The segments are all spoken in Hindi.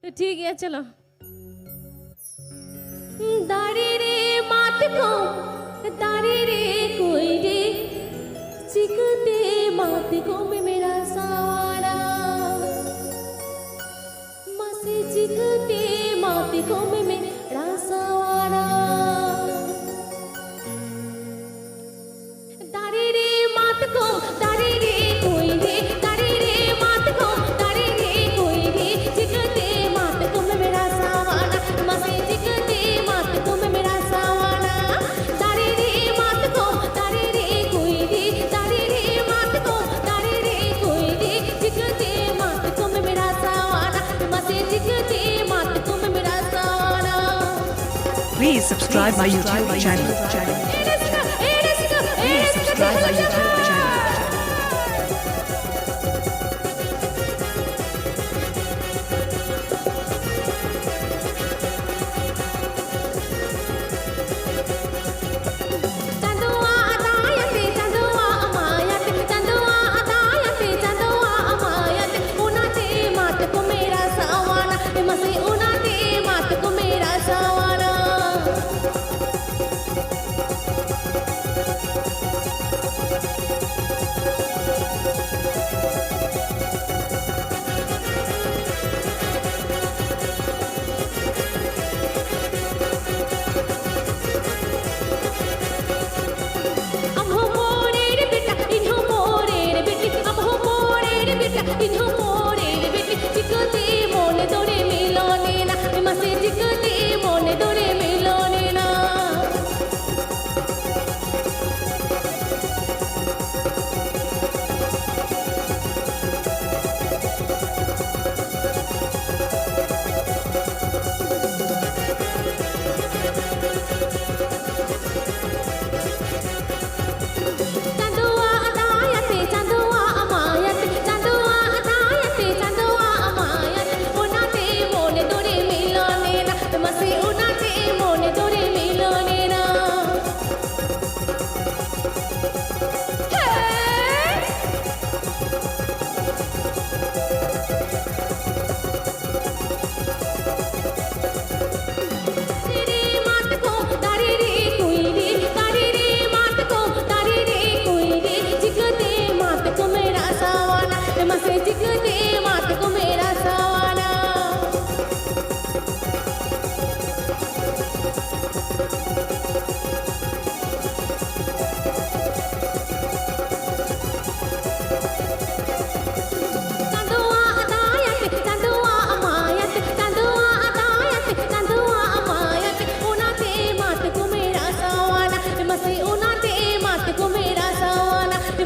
तो ठीक है चलो। दारे रे मात को दारे रे कोई रे चिकते मात को में मेरा सावारा मासे चिकते मात को में मेरा सावारा दारे रे मात को दारे रे कोई रे दारे रे मात को दारे रे कोई रे चिकते मात को में मेरा सावारा मासे चिकते मात को में मेरा सावारा दारे रे मात को दारे रे कोई रे दारे रे मात को दारे रे कोई रे चिकते मात को में मेरा सावारा मासे चिकते मात को में मेरा सावारा। Please subscribe my YouTube channel. Please subscribe my YouTube channel.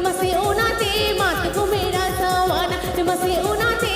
मसे उना ते मात को मेरा सावाना मसे उना ते